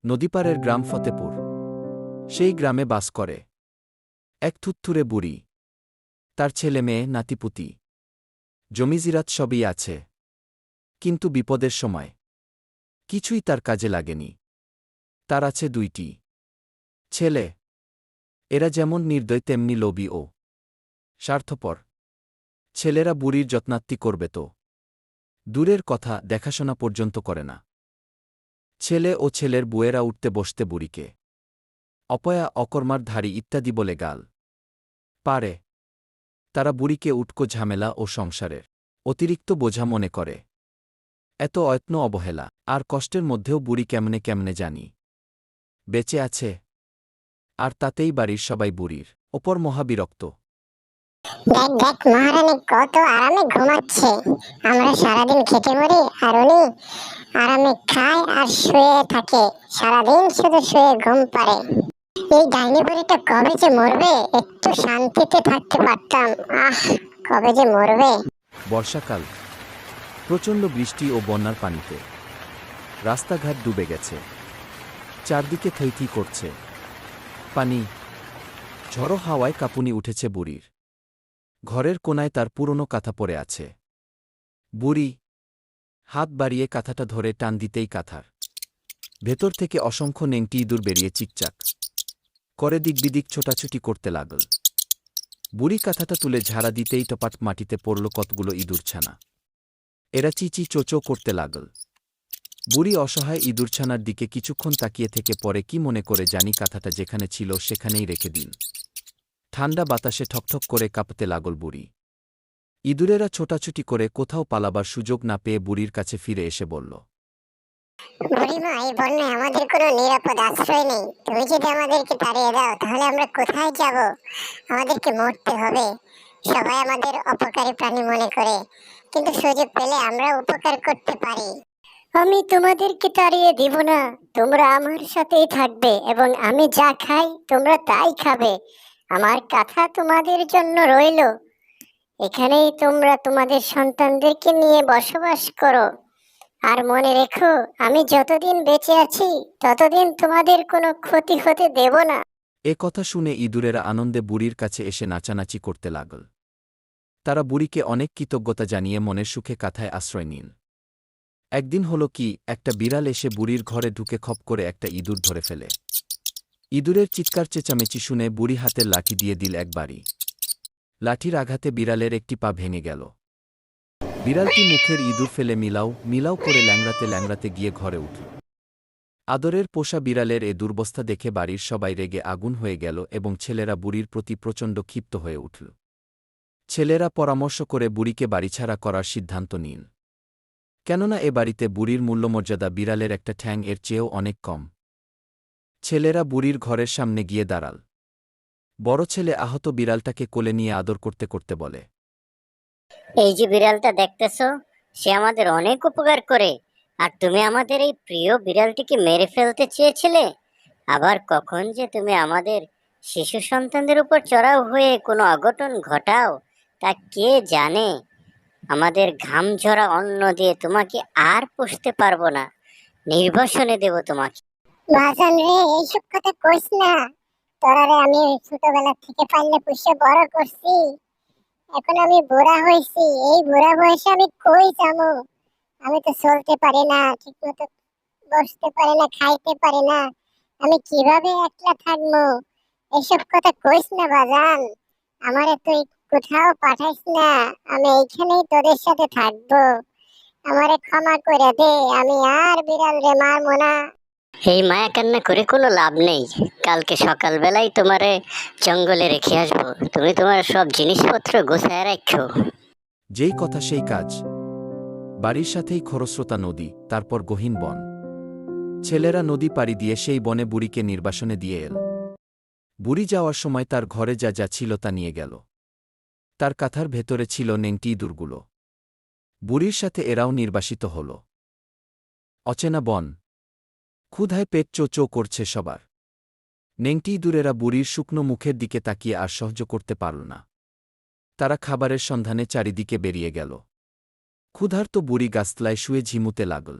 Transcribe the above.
নদীপাড়ের গ্রাম ফতেপুর। সেই গ্রামে বাস করে এক থুত্থুরে বুড়ি। তার ছেলে মেয়ে নাতিপুতি জমিজিরাত সবই আছে, কিন্তু বিপদের সময় কিছুই তার কাজে লাগেনি। তার আছে দুইটি ছেলে। এরা যেমন নির্দয় তেমনি লোভী ও স্বার্থপর। ছেলেরা বুড়ির যত্নাত্তি করবে তো দূরের কথা, দেখাশোনা পর্যন্ত করে না। ছেলে ও ছেলের বুয়েরা উঠতে বসতে বুড়িকে অপয়া, অকর্মার ধারী ইত্যাদি বলে গাল পারে। তারা বুড়িকে উটকো ঝামেলা ও সংসারের অতিরিক্ত বোঝা মনে করে। এত অয়ত্ন অবহেলা আর কষ্টের মধ্যেও বুড়ি কেমনে কেমনে জানি বেঁচে আছে। আর তাতেই বাড়ির সবাই বুড়ির ওপর মহাবিরক্ত। দেখ দেখ মহারানী কত আরামে ঘুমাচ্ছে। আমরা সারাদিন খেটে মরি আর উনি আরামে খায় আর শুয়ে থাকে। সারাদিন শুধু শুয়ে ঘুম পারে। এই ডাইনি বুড়িটা কবে যে মরবে, একটু শান্তিতে থাকতে পারতাম। আহ, কবে যে মরবে। বর্ষাকাল, প্রচণ্ড বৃষ্টি ও বন্যার পানিতে রাস্তাঘাট ডুবে গেছে। চারদিকে থইথই করছে পানি। ঝড়ো হাওয়ায় কাঁপুনি উঠেছে বুড়ির। ঘরের কোনায় তার পুরনো কাঁথা পড়ে আছে। বুড়ি হাত বাড়িয়ে কাঁথাটা ধরে টান দিতেই কাঁথার ভেতর থেকে অসংখ্য নেংটি ইঁদুর বেরিয়ে চিকচাক করে দিকবিদিক ছোটাছুটি করতে লাগল। বুড়ি কাঁথাটা তুলে ঝাড়া দিতেই টপাট মাটিতে পড়ল কতগুলো ইঁদুরছানা। এরা চিচি চোচো করতে লাগল। বুড়ি অসহায় ইঁদুরছানার দিকে কিছুক্ষণ তাকিয়ে থেকে পরে কি মনে করে জানি কাঁথাটা যেখানে ছিল সেখানেই রেখে দিন। ঠান্ডা বাতাসে ঠকঠক করে কাঁপতে লাগল বুড়ি। ইঁদুরেরা ছোটাছুটি করে কোথাও পালাবার সুযোগ না পেয়ে বুড়ির কাছে ফিরে এসে বলল, বুড়িমা, এই বন্যায় আমাদের কোনো নিরাপদ আশ্রয় নেই। তুমি যদি আমাদেরকে তাড়িয়ে দাও তাহলে আমরা কোথায় যাব? আমাদেরকে মরতে হবে। সবাই আমাদের অপকারী প্রাণী মনে করে, কিন্তু সুযোগ পেলে আমরা উপকার করতে পারি। আমি তোমাদেরকে তাড়িয়ে দিব না। তোমরা আমার সাথেই থাকবে এবং আমি যা খাই তোমরা তাই খাবে। আমার কথা তোমাদের জন্য রইলো। এখানেই তোমরা তোমাদের সন্তানদেরকে নিয়ে বসবাস করো। আর মনে রেখো, আমি যতদিন বেঁচে আছি ততদিন তোমাদের কোনো ক্ষতি হতে দেব না। এ কথা শুনে ইঁদুরেরা আনন্দে বুড়ির কাছে এসে নাচানাচি করতে লাগল। তারা বুড়িকে অনেক কৃতজ্ঞতা জানিয়ে মনের সুখে কাঁথায় আশ্রয় নিল। একদিন হল কি, একটা বিড়াল এসে বুড়ির ঘরে ঢুকে খপ করে একটা ইঁদুর ধরে ফেলে। ইঁদুরের চিৎকার চেঁচামেচি শুনে বুড়ি হাতের লাঠি দিয়ে দিল এক বাড়ি। লাঠির আঘাতে বিড়ালের একটি পা ভেঙে গেল। বিড়ালটি মুখের ইঁদুর ফেলে মিলাও মিলাও করে ল্যাংড়াতে ল্যাংড়াতে গিয়ে ঘরে উঠল। আদরের পোষা বিড়ালের এ দুর্বস্থা দেখে বাড়ির সবাই রেগে আগুন হয়ে গেল এবং ছেলেরা বুড়ির প্রতি প্রচণ্ড ক্ষিপ্ত হয়ে উঠল। ছেলেরা পরামর্শ করে বুড়িকে বাড়িছাড়া করার সিদ্ধান্ত নিল। কেননা এ বাড়িতে বুড়ির মূল্যমর্যাদা বিড়ালের একটা ঠ্যাং এর চেয়েও অনেক কম। ছেলেরা বুড়ির ঘরের সামনে গিয়ে দাঁড়াল। বড় ছেলে আহত বিড়ালটাকে কোলে নিয়ে আদর করতে করতে বলে, এই যে বিড়ালটা দেখতেছো, সে আমাদের অনেক উপকার করে। আর তুমি আমাদের এই প্রিয় বিড়ালটিকে মেরে ফেলতে চেয়েছিলে। আবার কখন যে তুমি আমাদের শিশু সন্তানদের উপর চড়াও হয়ে কোনো অঘটন ঘটাও তা কে জানে। আমাদের ঘাম ঝরা অন্ন দিয়ে তোমাকে আর পুষতে পারবো না, নির্বাসনে দেব তোমাকে। বাজান রে, এইসব কথা কইস না। তোরারে আমি ছোটবেলা থেকে পাললে পুষে বড় করছি। এখন আমি বুড়া হয়েছি, এই বুড়া বয়সে আমি কই যাবো? আমি তো চলতে পারি না ঠিক মতো, বসতে পারি না, খাইতে পারি না। আমি কিভাবে একলা থাকবো? এসব কথা কইস না বাজান। আমারে তুই কোথাও পাঠাইস না। আমি এইখানেই তোদের সাথে থাকবো। আমারে ক্ষমা করে দে, আমি আর বিড়াল রে মারবো না। এই মায়া কান্না করে কোনো লাভ নেই। কালকে সকালবেলায় তোমারে জঙ্গলে রেখে আসবো। তুমি তোমার সব জিনিসপত্র গোছায় রাখো। যেই কথা সেই কাজ। বাড়ির সাথেই খরস্রোতা নদী, তারপর গহীন বন। ছেলেরা নদী পাড়ি দিয়ে সেই বনে বুড়িকে নির্বাসনে দিয়ে এল। বুড়ি যাওয়ার সময় তার ঘরে যা যা ছিল তা নিয়ে গেল। তার কাঁথার ভেতরে ছিল নেংটি ইঁদুরগুলো। বুড়ির সাথে এরাও নির্বাসিত হল। অচেনা বন, ক্ষুধায় পেট চো চো করছে সবার। নেংটি ইঁদুরেরা বুড়ির শুকনো মুখের দিকে তাকিয়ে আর সহ্য করতে পারল না। তারা খাবারের সন্ধানে চারিদিকে বেরিয়ে গেল। ক্ষুধার্ত বুড়ি গাছতলায় শুয়ে ঝিমুতে লাগল।